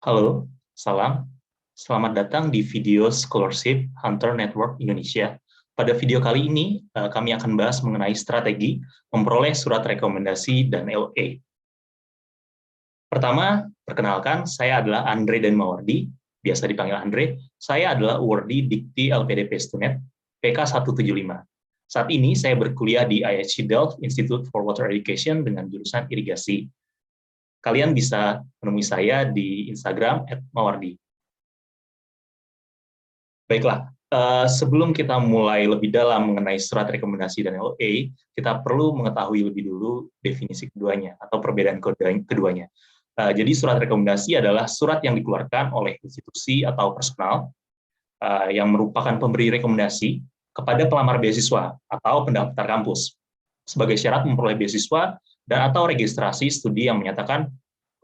Halo, salam. Selamat datang di video Scholarship Hunter Network Indonesia. Pada video kali ini, kami akan bahas mengenai strategi memperoleh surat rekomendasi dan LOA. Pertama, perkenalkan, saya adalah Andre dan Mawardi, biasa dipanggil Andre. Saya adalah Wardi Dikti LPDP Stunet, PK 175. Saat ini saya berkuliah di IHE Delft Institute for Water Education dengan jurusan irigasi. Kalian bisa menemui saya di Instagram @mawardi. Baiklah, sebelum kita mulai lebih dalam mengenai surat rekomendasi dan LOA, kita perlu mengetahui lebih dulu definisi keduanya atau perbedaan keduanya. Jadi surat rekomendasi adalah surat yang dikeluarkan oleh institusi atau personal yang merupakan pemberi rekomendasi kepada pelamar beasiswa atau pendaftar kampus sebagai syarat memperoleh beasiswa dan atau registrasi studi yang menyatakan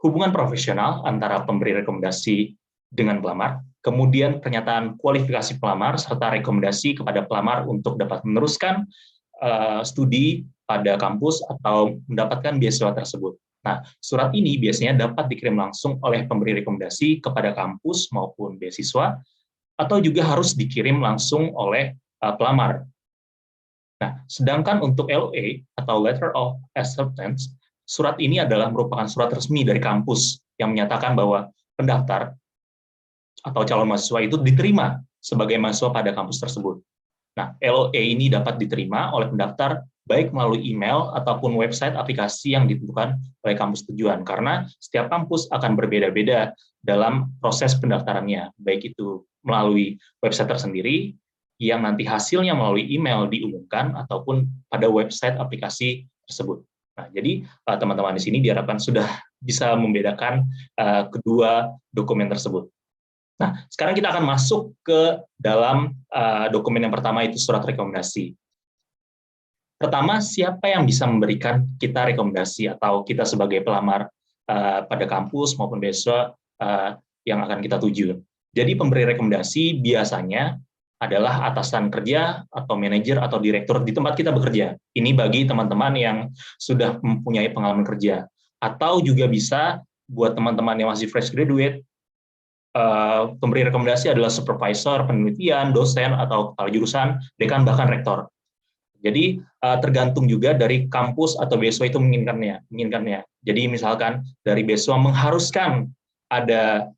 hubungan profesional antara pemberi rekomendasi dengan pelamar, kemudian pernyataan kualifikasi pelamar, serta rekomendasi kepada pelamar untuk dapat meneruskan studi pada kampus atau mendapatkan beasiswa tersebut. Nah, surat ini biasanya dapat dikirim langsung oleh pemberi rekomendasi kepada kampus maupun beasiswa, atau juga harus dikirim langsung oleh pelamar. Nah, sedangkan untuk LOA atau Letter of Acceptance, surat ini adalah merupakan surat resmi dari kampus yang menyatakan bahwa pendaftar atau calon mahasiswa itu diterima sebagai mahasiswa pada kampus tersebut. Nah, LOA ini dapat diterima oleh pendaftar baik melalui email ataupun website aplikasi yang ditentukan oleh kampus tujuan, karena setiap kampus akan berbeda-beda dalam proses pendaftarannya, baik itu melalui website tersendiri, yang nanti hasilnya melalui email diumumkan, ataupun pada website aplikasi tersebut. Nah, jadi teman-teman di sini diharapkan sudah bisa membedakan kedua dokumen tersebut. Nah, sekarang kita akan masuk ke dalam dokumen yang pertama, itu surat rekomendasi. Pertama, siapa yang bisa memberikan kita rekomendasi atau kita sebagai pelamar pada kampus maupun beasiswa yang akan kita tuju. Jadi pemberi rekomendasi biasanya adalah atasan kerja atau manajer atau direktur di tempat kita bekerja. Ini bagi teman-teman yang sudah mempunyai pengalaman kerja. Atau juga bisa buat teman-teman yang masih fresh graduate, pemberi rekomendasi adalah supervisor penelitian, dosen, atau kepala jurusan, dekan, bahkan rektor. Jadi tergantung juga dari kampus atau beasiswa itu menginginkannya. Jadi misalkan dari beasiswa mengharuskan ada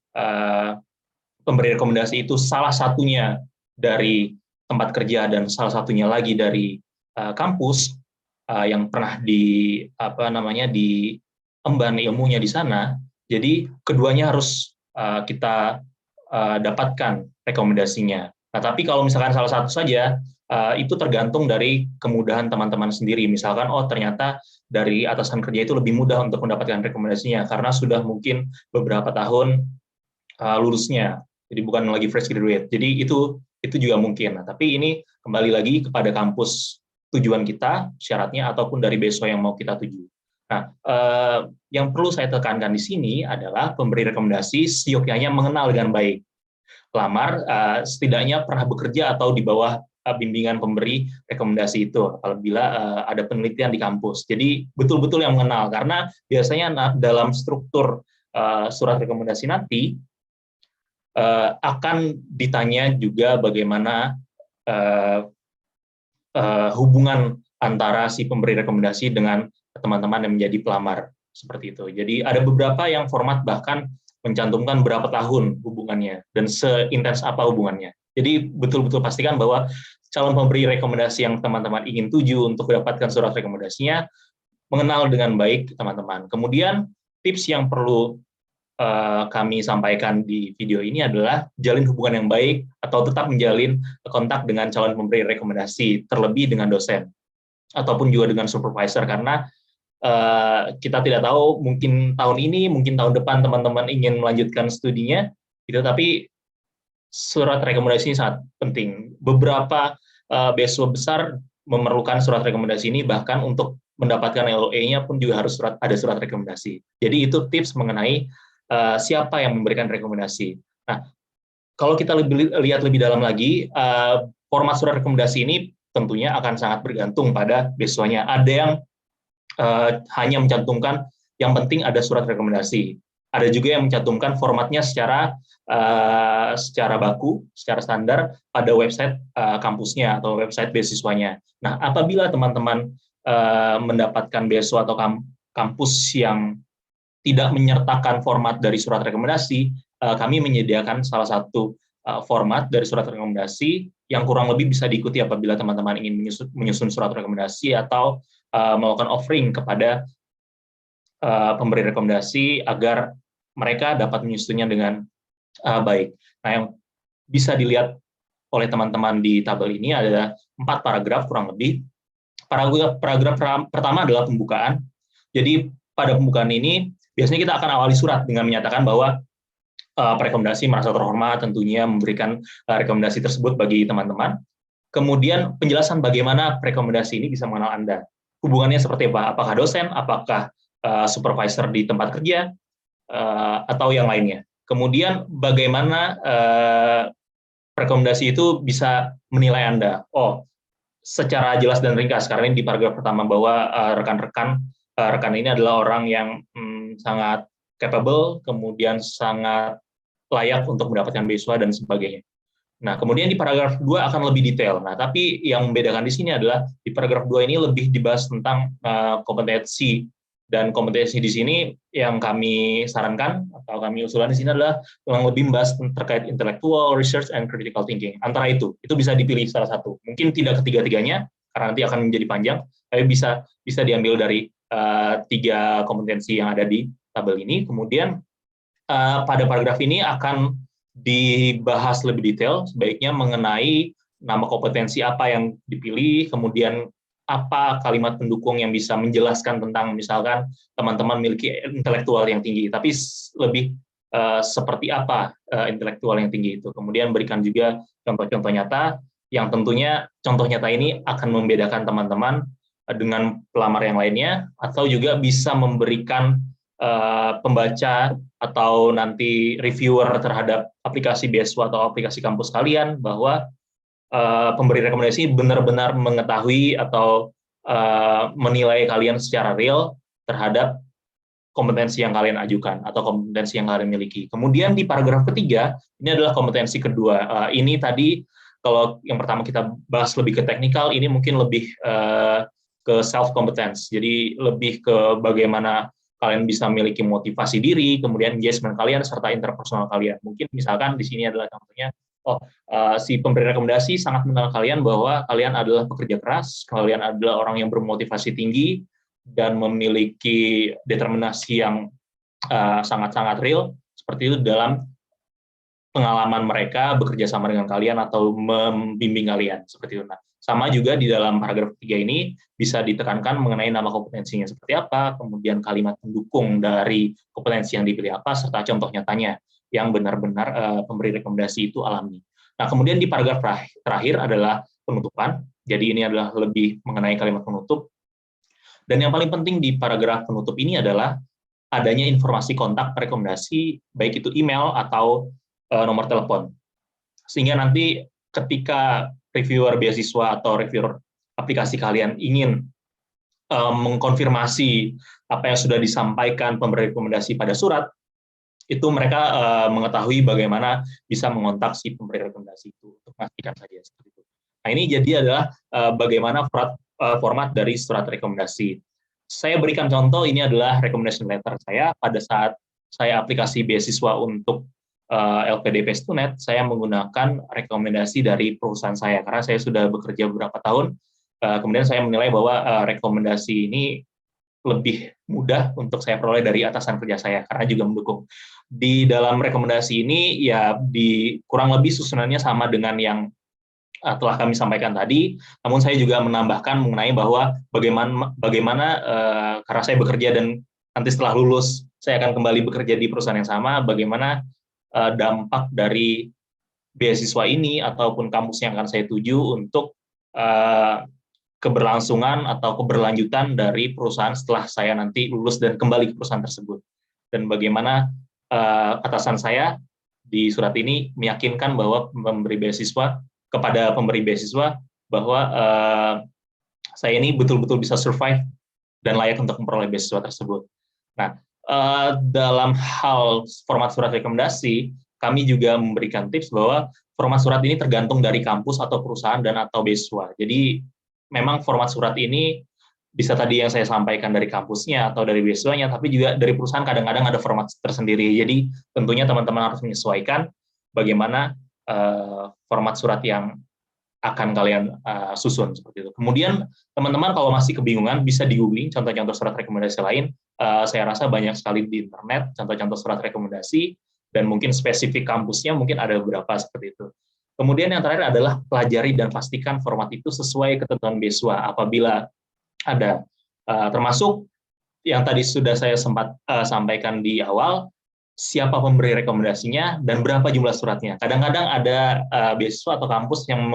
pemberi rekomendasi itu salah satunya dari tempat kerja dan salah satunya lagi dari kampus yang pernah diemban ilmunya di sana. Jadi keduanya harus kita dapatkan rekomendasinya. Nah, tapi kalau misalkan salah satu saja, itu tergantung dari kemudahan teman-teman sendiri. Misalkan, oh ternyata dari atasan kerja itu lebih mudah untuk mendapatkan rekomendasinya karena sudah mungkin beberapa tahun lulusnya, jadi bukan lagi fresh graduate. Jadi itu juga mungkin. Nah, tapi ini kembali lagi kepada kampus tujuan kita, syaratnya, ataupun dari beasiswa yang mau kita tuju. Nah, yang perlu saya tekankan di sini adalah pemberi rekomendasi seyogyanya mengenal dengan baik pelamar, setidaknya pernah bekerja atau di bawah bimbingan pemberi rekomendasi itu apabila ada penelitian di kampus. Jadi betul-betul yang mengenal, karena biasanya dalam struktur surat rekomendasi nanti akan ditanya juga bagaimana hubungan antara si pemberi rekomendasi dengan teman-teman yang menjadi pelamar, seperti itu. Jadi ada beberapa yang format bahkan mencantumkan berapa tahun hubungannya dan seintens apa hubungannya. Jadi betul-betul pastikan bahwa calon pemberi rekomendasi yang teman-teman ingin tuju untuk mendapatkan surat rekomendasinya mengenal dengan baik teman-teman. Kemudian tips yang perlu kami sampaikan di video ini adalah jalin hubungan yang baik atau tetap menjalin kontak dengan calon pemberi rekomendasi, terlebih dengan dosen ataupun juga dengan supervisor, karena kita tidak tahu, mungkin tahun ini, mungkin tahun depan teman-teman ingin melanjutkan studinya, gitu, tapi surat rekomendasi ini sangat penting. Beberapa beasiswa besar memerlukan surat rekomendasi ini, bahkan untuk mendapatkan LOA-nya pun juga harus ada surat rekomendasi. Jadi itu tips mengenai siapa yang memberikan rekomendasi. Nah, kalau kita lihat lebih dalam lagi, format surat rekomendasi ini tentunya akan sangat bergantung pada beasiswanya. Ada yang hanya mencantumkan yang penting ada surat rekomendasi. Ada juga yang mencantumkan formatnya secara baku, secara standar pada website kampusnya atau website beasiswanya. Nah, apabila teman-teman mendapatkan beasiswa atau kampus yang tidak menyertakan format dari surat rekomendasi, kami menyediakan salah satu format dari surat rekomendasi yang kurang lebih bisa diikuti apabila teman-teman ingin menyusun surat rekomendasi atau melakukan offering kepada pemberi rekomendasi agar mereka dapat menyusunnya dengan baik. Nah, yang bisa dilihat oleh teman-teman di tabel ini ada 4 paragraf kurang lebih. Paragraf pertama adalah pembukaan. Jadi pada pembukaan ini biasanya kita akan awali surat dengan menyatakan bahwa rekomendasi merasa terhormat tentunya memberikan rekomendasi tersebut bagi teman-teman. Kemudian penjelasan bagaimana rekomendasi ini bisa mengenal Anda. Hubungannya seperti apa? Apakah dosen, apakah supervisor di tempat kerja, atau yang lainnya. Kemudian bagaimana rekomendasi itu bisa menilai Anda. Oh, secara jelas dan ringkas, karena ini di paragraf pertama bahwa rekan ini adalah orang yang sangat capable, kemudian sangat layak untuk mendapatkan beasiswa dan sebagainya. Nah, kemudian di paragraf 2 akan lebih detail. Nah, tapi yang membedakan di sini adalah di paragraf 2 ini lebih dibahas tentang kompetensi, dan kompetensi di sini yang kami sarankan atau kami usulkan di sini adalah yang lebih membahas terkait intellectual, research, and critical thinking. Antara itu bisa dipilih salah satu. Mungkin tidak ketiga-tiganya karena nanti akan menjadi panjang, tapi bisa diambil dari 3 kompetensi yang ada di tabel ini. Kemudian pada paragraf ini akan dibahas lebih detail, sebaiknya mengenai nama kompetensi apa yang dipilih, kemudian apa kalimat pendukung yang bisa menjelaskan tentang misalkan teman-teman memiliki intelektual yang tinggi, tapi lebih seperti apa intelektual yang tinggi itu. Kemudian berikan juga contoh-contoh nyata, yang tentunya contoh nyata ini akan membedakan teman-teman dengan pelamar yang lainnya, atau juga bisa memberikan pembaca atau nanti reviewer terhadap aplikasi beasiswa atau aplikasi kampus kalian bahwa pemberi rekomendasi benar-benar mengetahui atau menilai kalian secara real terhadap kompetensi yang kalian ajukan atau kompetensi yang kalian miliki. Kemudian di paragraf ketiga, ini adalah kompetensi kedua. Ini tadi kalau yang pertama kita bahas lebih ke teknikal, ini mungkin lebih ke self competence. Jadi lebih ke bagaimana kalian bisa memiliki motivasi diri, kemudian engagement kalian, serta interpersonal kalian. Mungkin misalkan di sini adalah contohnya, si pemberi rekomendasi sangat mengenal kalian bahwa kalian adalah pekerja keras, kalian adalah orang yang bermotivasi tinggi, dan memiliki determinasi yang sangat-sangat real, seperti itu dalam pengalaman mereka bekerja sama dengan kalian atau membimbing kalian, seperti itu. Nah, sama juga di dalam paragraf 3 ini bisa ditekankan mengenai nama kompetensinya seperti apa, kemudian kalimat pendukung dari kompetensi yang dipilih apa, serta contoh nyatanya yang benar-benar pemberi rekomendasi itu alami. Nah, kemudian di paragraf terakhir adalah penutupan. Jadi ini adalah lebih mengenai kalimat penutup. Dan yang paling penting di paragraf penutup ini adalah adanya informasi kontak rekomendasi, baik itu email atau nomor telepon. Sehingga nanti ketika reviewer beasiswa atau reviewer aplikasi kalian ingin mengkonfirmasi apa yang sudah disampaikan pemberi rekomendasi pada surat, itu mereka mengetahui bagaimana bisa mengontak si pemberi rekomendasi itu untuk memastikan saja seperti itu. Nah, ini jadi adalah bagaimana format dari surat rekomendasi. Saya berikan contoh, ini adalah recommendation letter saya pada saat saya aplikasi beasiswa untuk LPDP Stunet, saya menggunakan rekomendasi dari perusahaan saya karena saya sudah bekerja beberapa tahun. Kemudian saya menilai bahwa rekomendasi ini lebih mudah untuk saya peroleh dari atasan kerja saya karena juga mendukung. Di dalam rekomendasi ini ya kurang lebih susunannya sama dengan yang telah kami sampaikan tadi, namun saya juga menambahkan mengenai bahwa bagaimana karena saya bekerja dan nanti setelah lulus saya akan kembali bekerja di perusahaan yang sama, bagaimana dampak dari beasiswa ini ataupun kampus yang akan saya tuju untuk keberlangsungan atau keberlanjutan dari perusahaan setelah saya nanti lulus dan kembali ke perusahaan tersebut. Dan bagaimana atasan saya di surat ini meyakinkan bahwa kepada pemberi beasiswa bahwa saya ini betul-betul bisa survive dan layak untuk memperoleh beasiswa tersebut. Nah, dalam hal format surat rekomendasi, kami juga memberikan tips bahwa format surat ini tergantung dari kampus atau perusahaan dan atau beasiswa. Jadi memang format surat ini bisa tadi yang saya sampaikan dari kampusnya atau dari beasiswanya, tapi juga dari perusahaan kadang-kadang ada format tersendiri. Jadi tentunya teman-teman harus menyesuaikan bagaimana format surat yang akan kalian susun seperti itu. Kemudian teman-teman kalau masih kebingungan bisa di-googling contoh-contoh surat rekomendasi lain. Saya rasa banyak sekali di internet contoh-contoh surat rekomendasi dan mungkin spesifik kampusnya mungkin ada beberapa seperti itu. Kemudian yang terakhir adalah pelajari dan pastikan format itu sesuai ketentuan beasiswa apabila ada. Termasuk yang tadi sudah saya sempat sampaikan di awal, siapa pemberi rekomendasinya dan berapa jumlah suratnya. Kadang-kadang ada beasiswa atau kampus yang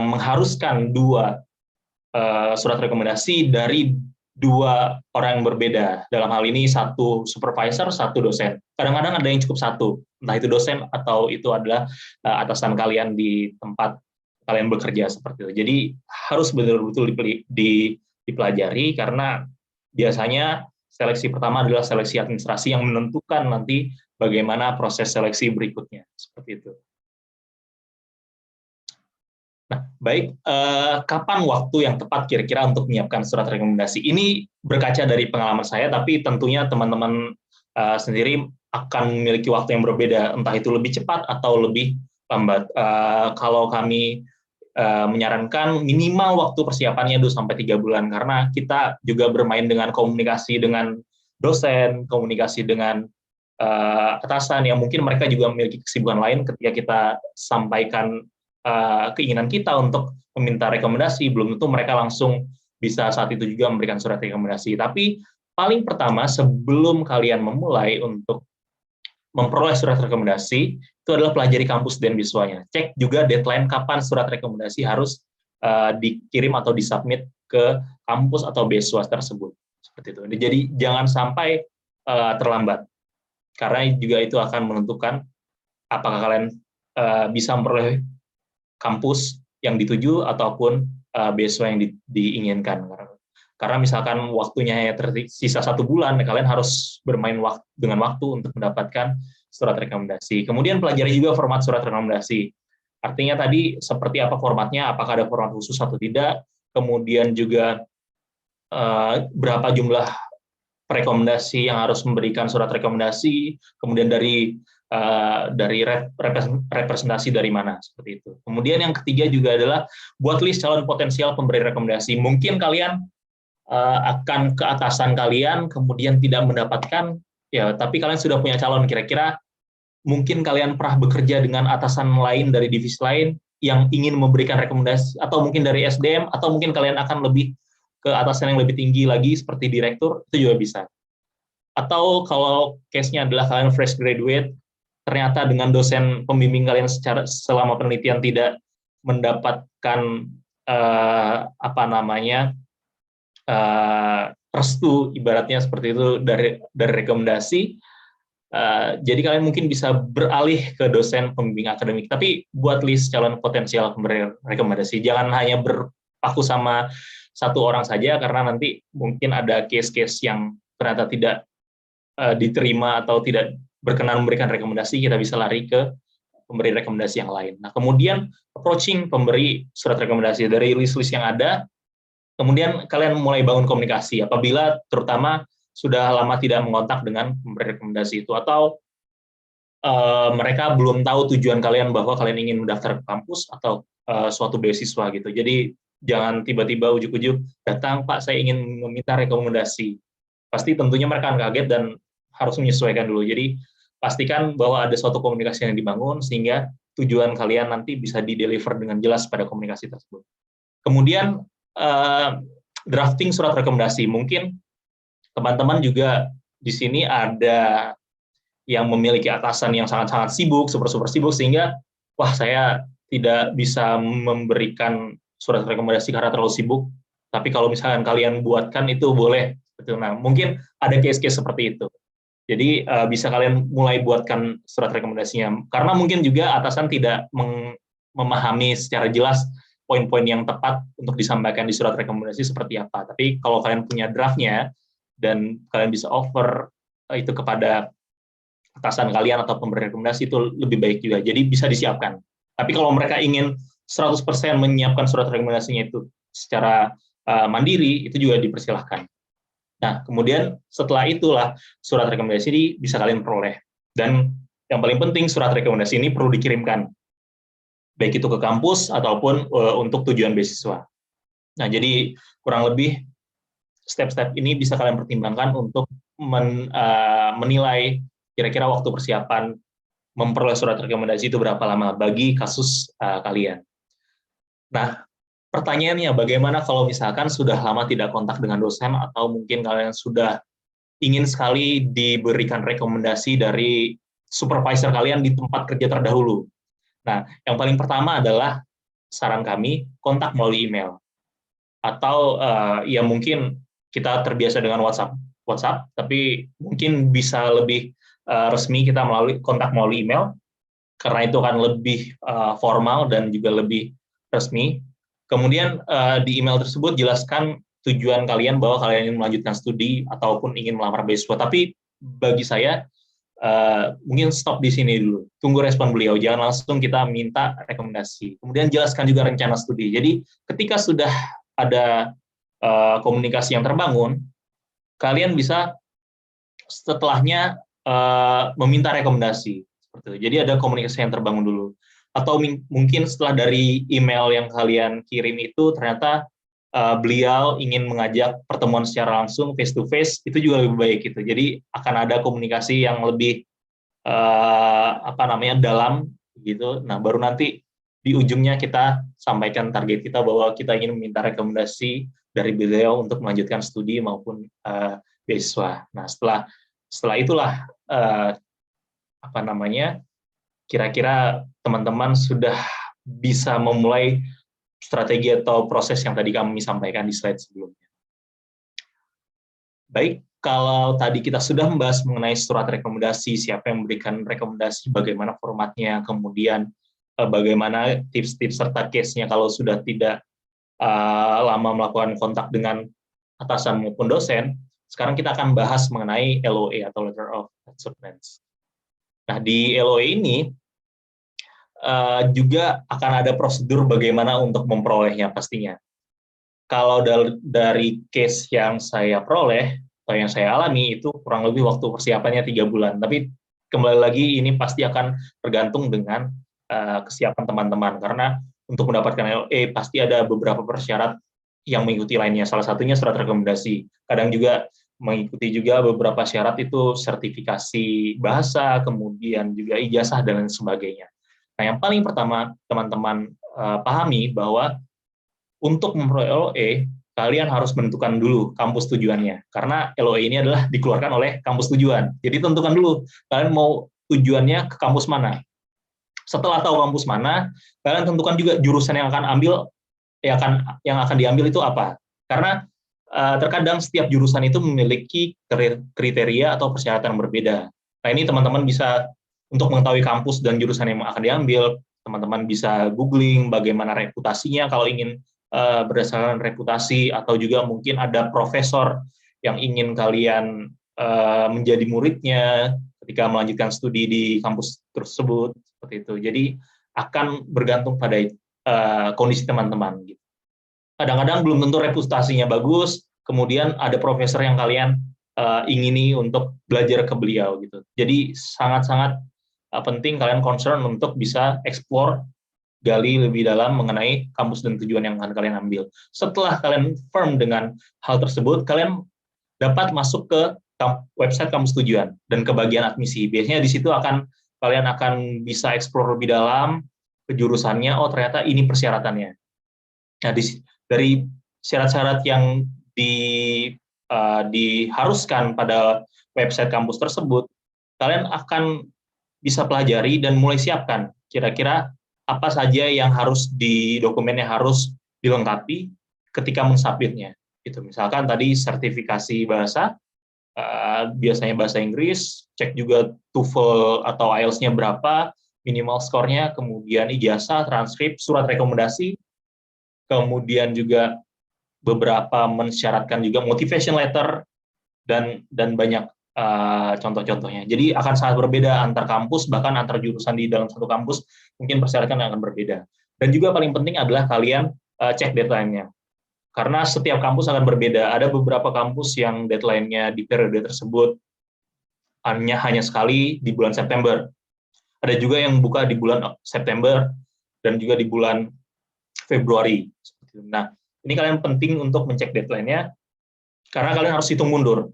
mengharuskan 2 surat rekomendasi dari 2 orang yang berbeda. Dalam hal ini 1 supervisor, 1 dosen. Kadang-kadang ada yang cukup 1, entah itu dosen atau itu adalah atasan kalian di tempat kalian bekerja seperti itu. Jadi harus betul-betul dipelajari karena biasanya seleksi pertama adalah seleksi administrasi yang menentukan nanti bagaimana proses seleksi berikutnya, seperti itu. Nah, baik, kapan waktu yang tepat kira-kira untuk menyiapkan surat rekomendasi? Ini berkaca dari pengalaman saya, tapi tentunya teman-teman sendiri akan memiliki waktu yang berbeda, entah itu lebih cepat atau lebih lambat. Kalau kami menyarankan minimal waktu persiapannya 2-3 bulan karena kita juga bermain dengan komunikasi dengan dosen, komunikasi dengan atasan yang mungkin mereka juga memiliki kesibukan lain ketika kita sampaikan keinginan kita untuk meminta rekomendasi, belum tentu mereka langsung bisa saat itu juga memberikan surat rekomendasi. Tapi paling pertama sebelum kalian memulai untuk memperoleh surat rekomendasi, itu adalah pelajari kampus dan beasiswanya. Cek juga deadline kapan surat rekomendasi harus dikirim atau disubmit ke kampus atau beasiswa tersebut. Seperti itu. Jadi jangan sampai terlambat, karena juga itu akan menentukan apakah kalian bisa memperoleh kampus yang dituju ataupun beasiswa yang diinginkan. Karena misalkan waktunya hanya tersisa 1 bulan, kalian harus bermain dengan waktu untuk mendapatkan surat rekomendasi. Kemudian pelajari juga format surat rekomendasi. Artinya tadi seperti apa formatnya, apakah ada format khusus atau tidak, kemudian juga berapa jumlah rekomendasi yang harus memberikan surat rekomendasi, kemudian dari representasi dari mana, seperti itu. Kemudian yang ketiga juga adalah buat list calon potensial pemberi rekomendasi. Mungkin kalian akan ke atasan kalian, kemudian tidak mendapatkan, ya, tapi kalian sudah punya calon. Kira-kira mungkin kalian pernah bekerja dengan atasan lain dari divisi lain yang ingin memberikan rekomendasi, atau mungkin dari SDM, atau mungkin kalian akan lebih ke atasan yang lebih tinggi lagi, seperti direktur, itu juga bisa. Atau kalau case-nya adalah kalian fresh graduate, ternyata dengan dosen pembimbing kalian selama penelitian tidak mendapatkan restu, ibaratnya seperti itu dari rekomendasi, jadi kalian mungkin bisa beralih ke dosen pembimbing akademik. Tapi buat list calon potensial pemberi rekomendasi, jangan hanya berpaku sama 1 orang saja, karena nanti mungkin ada case-case yang ternyata tidak diterima atau tidak berkenan memberikan rekomendasi, kita bisa lari ke pemberi rekomendasi yang lain. Nah, kemudian approaching pemberi surat rekomendasi dari list-list yang ada. Kemudian kalian mulai bangun komunikasi apabila terutama sudah lama tidak mengontak dengan pemberi rekomendasi itu, atau mereka belum tahu tujuan kalian bahwa kalian ingin mendaftar ke kampus atau suatu beasiswa gitu. Jadi jangan tiba-tiba ujuk-ujuk datang, Pak, saya ingin meminta rekomendasi. Pasti tentunya mereka akan kaget dan harus menyesuaikan dulu. Jadi pastikan bahwa ada suatu komunikasi yang dibangun sehingga tujuan kalian nanti bisa di-deliver dengan jelas pada komunikasi tersebut. Kemudian drafting surat rekomendasi. Mungkin teman-teman juga di sini ada yang memiliki atasan yang sangat-sangat sibuk, super sibuk, sehingga wah, saya tidak bisa memberikan surat rekomendasi karena terlalu sibuk. Tapi kalau misalkan kalian buatkan itu boleh. Nah, mungkin ada case-case seperti itu. Jadi bisa kalian mulai buatkan surat rekomendasinya. Karena mungkin juga atasan tidak memahami secara jelas poin-poin yang tepat untuk disampaikan di surat rekomendasi seperti apa. Tapi kalau kalian punya draftnya, dan kalian bisa offer itu kepada atasan kalian atau pemberi rekomendasi, itu lebih baik juga. Jadi bisa disiapkan. Tapi kalau mereka ingin 100% menyiapkan surat rekomendasinya itu secara mandiri, itu juga dipersilahkan. Nah, kemudian setelah itulah surat rekomendasi ini bisa kalian peroleh. Dan yang paling penting, surat rekomendasi ini perlu dikirimkan, baik itu ke kampus ataupun untuk tujuan beasiswa. Nah, jadi kurang lebih step-step ini bisa kalian pertimbangkan untuk menilai kira-kira waktu persiapan memperoleh surat rekomendasi itu berapa lama bagi kasus kalian. Nah, pertanyaannya, bagaimana kalau misalkan sudah lama tidak kontak dengan dosen, atau mungkin kalian sudah ingin sekali diberikan rekomendasi dari supervisor kalian di tempat kerja terdahulu? Nah, yang paling pertama adalah saran kami, kontak melalui email. Atau ya mungkin kita terbiasa dengan WhatsApp, tapi mungkin bisa lebih resmi kita kontak melalui email, karena itu akan lebih formal dan juga lebih resmi. Kemudian di email tersebut jelaskan tujuan kalian, bahwa kalian ingin melanjutkan studi ataupun ingin melamar beasiswa. Tapi bagi saya mungkin stop di sini dulu, tunggu respon beliau, jangan langsung kita minta rekomendasi. Kemudian jelaskan juga rencana studi. Jadi ketika sudah ada komunikasi yang terbangun, kalian bisa setelahnya meminta rekomendasi. Seperti itu. Jadi ada komunikasi yang terbangun dulu. Atau mungkin setelah dari email yang kalian kirim itu ternyata beliau ingin mengajak pertemuan secara langsung, face to face, itu juga lebih baik gitu. Jadi akan ada komunikasi yang lebih dalam gitu. Nah, baru nanti di ujungnya kita sampaikan target kita, bahwa kita ingin meminta rekomendasi dari beliau untuk melanjutkan studi maupun beasiswa. Nah, setelah itulah kira-kira teman-teman sudah bisa memulai strategi atau proses yang tadi kami sampaikan di slide sebelumnya. Baik, kalau tadi kita sudah membahas mengenai surat rekomendasi, siapa yang memberikan rekomendasi, bagaimana formatnya, kemudian bagaimana tips-tips serta case-nya kalau sudah tidak lama melakukan kontak dengan atasan maupun dosen. Sekarang kita akan bahas mengenai LOA atau Letter of Acceptance. Nah, di LOA ini juga akan ada prosedur bagaimana untuk memperolehnya pastinya. Kalau dari case yang saya peroleh atau yang saya alami, itu kurang lebih waktu persiapannya 3 bulan. Tapi kembali lagi ini pasti akan tergantung dengan kesiapan teman-teman, karena untuk mendapatkan LOA pasti ada beberapa persyarat yang mengikuti lainnya. Salah satunya surat rekomendasi. Kadang juga mengikuti juga beberapa syarat itu sertifikasi bahasa, kemudian juga ijazah dan lain sebagainya. Nah, yang paling pertama teman-teman pahami bahwa untuk memperoleh LOA, kalian harus menentukan dulu kampus tujuannya. Karena LOA ini adalah dikeluarkan oleh kampus tujuan. Jadi tentukan dulu, kalian mau tujuannya ke kampus mana. Setelah tahu kampus mana, kalian tentukan juga jurusan yang akan diambil itu apa. Karena terkadang setiap jurusan itu memiliki kriteria atau persyaratan yang berbeda. Nah, ini teman-teman bisa, untuk mengetahui kampus dan jurusan yang akan diambil, teman-teman bisa googling bagaimana reputasinya kalau ingin berdasarkan reputasi, atau juga mungkin ada profesor yang ingin kalian menjadi muridnya ketika melanjutkan studi di kampus tersebut, seperti itu. Jadi akan bergantung pada kondisi teman-teman. Gitu. Kadang-kadang belum tentu reputasinya bagus, kemudian ada profesor yang kalian ingini untuk belajar ke beliau. Gitu. Jadi sangat-sangat penting kalian concern untuk bisa explore, gali lebih dalam mengenai kampus dan tujuan yang akan kalian ambil. Setelah kalian firm dengan hal tersebut, kalian dapat masuk ke website kampus tujuan dan ke bagian admisi. Biasanya di situ kalian akan bisa explore lebih dalam ke jurusannya. Oh, ternyata ini persyaratannya. Nah, dari syarat-syarat yang diharuskan pada website kampus tersebut, kalian akan bisa pelajari dan mulai siapkan kira-kira apa saja yang dokumennya harus dilengkapi ketika mensubmitnya. Gitu. Misalkan tadi sertifikasi bahasa, biasanya bahasa Inggris, cek juga TOEFL atau IELTS-nya berapa, minimal skornya, kemudian ijazah, transkrip, surat rekomendasi, kemudian juga beberapa mensyaratkan juga motivation letter, dan banyak contoh-contohnya. Jadi akan sangat berbeda antar kampus, bahkan antar jurusan di dalam satu kampus mungkin persyaratan akan berbeda. Dan juga paling penting adalah kalian cek deadline-nya. Karena setiap kampus akan berbeda. Ada beberapa kampus yang deadline-nya di periode tersebut hanya sekali di bulan September. Ada juga yang buka di bulan September dan juga di bulan Februari. Nah, ini kalian penting untuk mencek deadline-nya, karena kalian harus hitung mundur.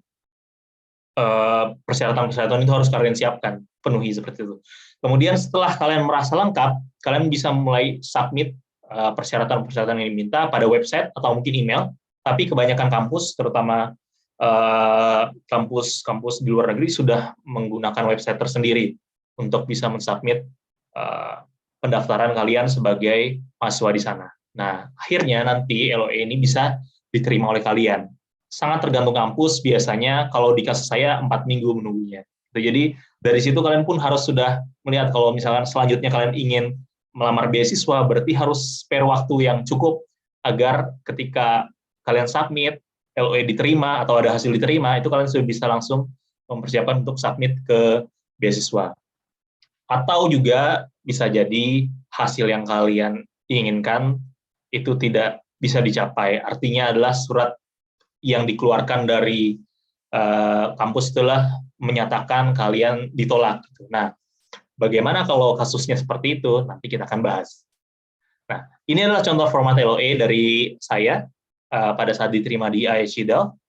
Persyaratan-persyaratan itu harus kalian siapkan, penuhi seperti itu. Kemudian setelah kalian merasa lengkap, kalian bisa mulai submit persyaratan-persyaratan yang diminta pada website atau mungkin email, tapi kebanyakan kampus, terutama kampus-kampus di luar negeri, sudah menggunakan website tersendiri untuk bisa mensubmit pendaftaran kalian sebagai mahasiswa di sana. Nah, akhirnya nanti LOE ini bisa diterima oleh kalian. Sangat tergantung kampus, biasanya kalau di kasus saya 4 minggu menunggunya. Jadi dari situ kalian pun harus sudah melihat kalau misalkan selanjutnya kalian ingin melamar beasiswa, berarti harus spare waktu yang cukup agar ketika kalian submit, LOE diterima atau ada hasil diterima, itu kalian sudah bisa langsung mempersiapkan untuk submit ke beasiswa. Atau juga bisa jadi hasil yang kalian inginkan itu tidak bisa dicapai. Artinya adalah surat yang dikeluarkan dari kampus itulah menyatakan kalian ditolak. Nah, bagaimana kalau kasusnya seperti itu? Nanti kita akan bahas. Nah, ini adalah contoh format LOE dari saya pada saat diterima di IHE Delft.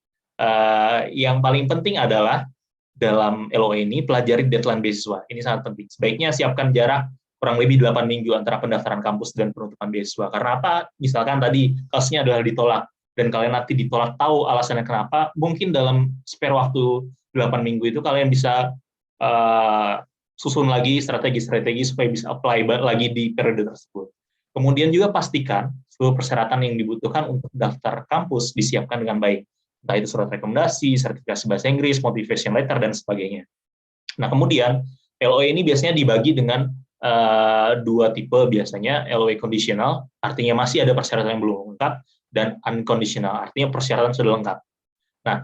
Yang paling penting adalah dalam LOE ini pelajari deadline beasiswa. Ini sangat penting. Sebaiknya siapkan jarak kurang lebih 8 minggu antara pendaftaran kampus dan penutupan beasiswa. Karena apa? Misalkan tadi kasusnya adalah ditolak, dan kalian nanti ditolak tahu alasannya kenapa, mungkin dalam spare waktu 8 minggu itu kalian bisa susun lagi strategi-strategi supaya bisa apply lagi di periode tersebut. Kemudian juga pastikan seluruh persyaratan yang dibutuhkan untuk daftar kampus disiapkan dengan baik. Entah itu surat rekomendasi, sertifikasi bahasa Inggris, motivation letter, dan sebagainya. Nah, kemudian LOE ini biasanya dibagi dengan dua tipe biasanya, LOE conditional, artinya masih ada persyaratan yang belum lengkap, dan unconditional, artinya persyaratan sudah lengkap. Nah,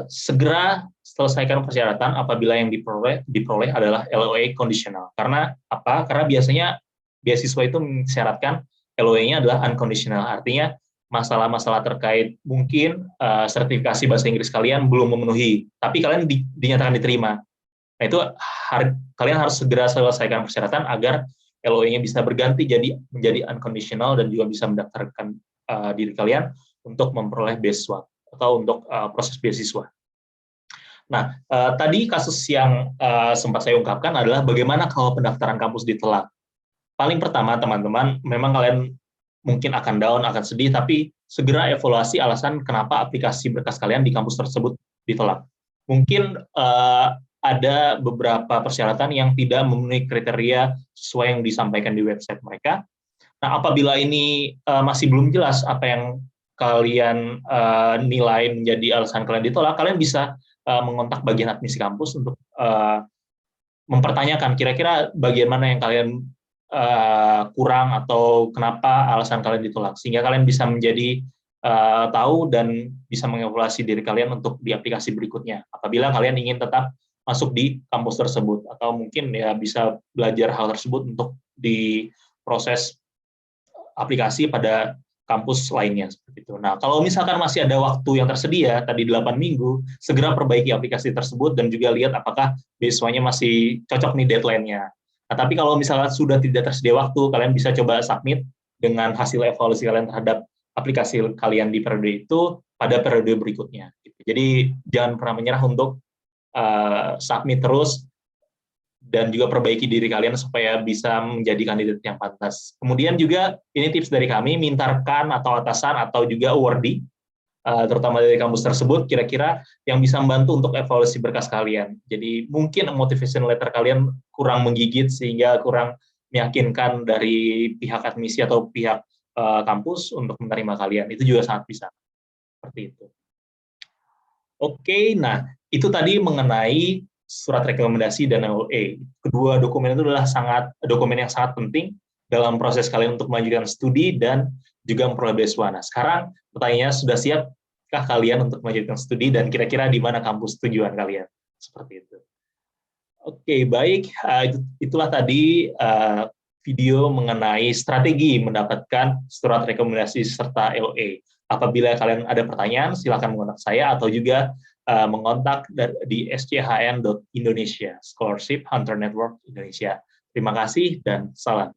segera selesaikan persyaratan apabila yang diperoleh adalah LOE conditional. Karena apa? Karena biasanya beasiswa itu mensyaratkan LOE-nya adalah unconditional, artinya masalah-masalah terkait mungkin sertifikasi bahasa Inggris kalian belum memenuhi, tapi kalian dinyatakan diterima. Nah, itu kalian harus segera selesaikan persyaratan agar LOE-nya bisa berganti menjadi unconditional dan juga bisa mendaftarkan diri kalian untuk memperoleh beasiswa atau untuk proses beasiswa. Nah, tadi kasus yang sempat saya ungkapkan adalah bagaimana kalau pendaftaran kampus ditolak. Paling pertama, teman-teman, memang kalian mungkin akan down, akan sedih, tapi segera evaluasi alasan kenapa aplikasi berkas kalian di kampus tersebut ditolak. Mungkin ada beberapa persyaratan yang tidak memenuhi kriteria sesuai yang disampaikan di website mereka. Nah, apabila ini masih belum jelas apa yang kalian nilai menjadi alasan kalian ditolak, kalian bisa mengontak bagian admisi kampus untuk mempertanyakan kira-kira bagian mana yang kalian kurang atau kenapa alasan kalian ditolak, sehingga kalian bisa menjadi tahu dan bisa mengevaluasi diri kalian untuk di aplikasi berikutnya apabila kalian ingin tetap masuk di kampus tersebut, atau mungkin ya bisa belajar hal tersebut untuk di proses aplikasi pada kampus lainnya seperti itu. Nah, kalau misalkan masih ada waktu yang tersedia tadi 8 minggu, segera perbaiki aplikasi tersebut dan juga lihat apakah beasiswanya masih cocok nih deadline-nya. Nah, tapi kalau misalnya sudah tidak tersedia waktu, kalian bisa coba submit dengan hasil evaluasi kalian terhadap aplikasi kalian di periode itu pada periode berikutnya. Jadi jangan pernah menyerah untuk submit terus dan juga perbaiki diri kalian supaya bisa menjadi kandidat yang pantas. Kemudian juga ini tips dari kami, minta rekan atau atasan atau juga awardee, terutama dari kampus tersebut, kira-kira yang bisa membantu untuk evaluasi berkas kalian. Jadi mungkin motivation letter kalian kurang menggigit sehingga kurang meyakinkan dari pihak admisi atau pihak kampus untuk menerima kalian. Itu juga sangat bisa. Seperti itu. Oke, nah itu tadi mengenai surat rekomendasi dan LOE. Kedua dokumen itu adalah dokumen yang sangat penting dalam proses kalian untuk melanjutkan studi dan juga memperoleh beasiswa. Nah, sekarang pertanyaannya sudah siap kah kalian untuk melanjutkan studi dan kira-kira di mana kampus tujuan kalian. Seperti itu. Oke, baik. Itulah tadi video mengenai strategi mendapatkan surat rekomendasi serta LOA. Apabila kalian ada pertanyaan, silakan mengontak saya atau juga mengontak di schn.indonesia, Scholarship Hunter Network Indonesia. Terima kasih dan salam.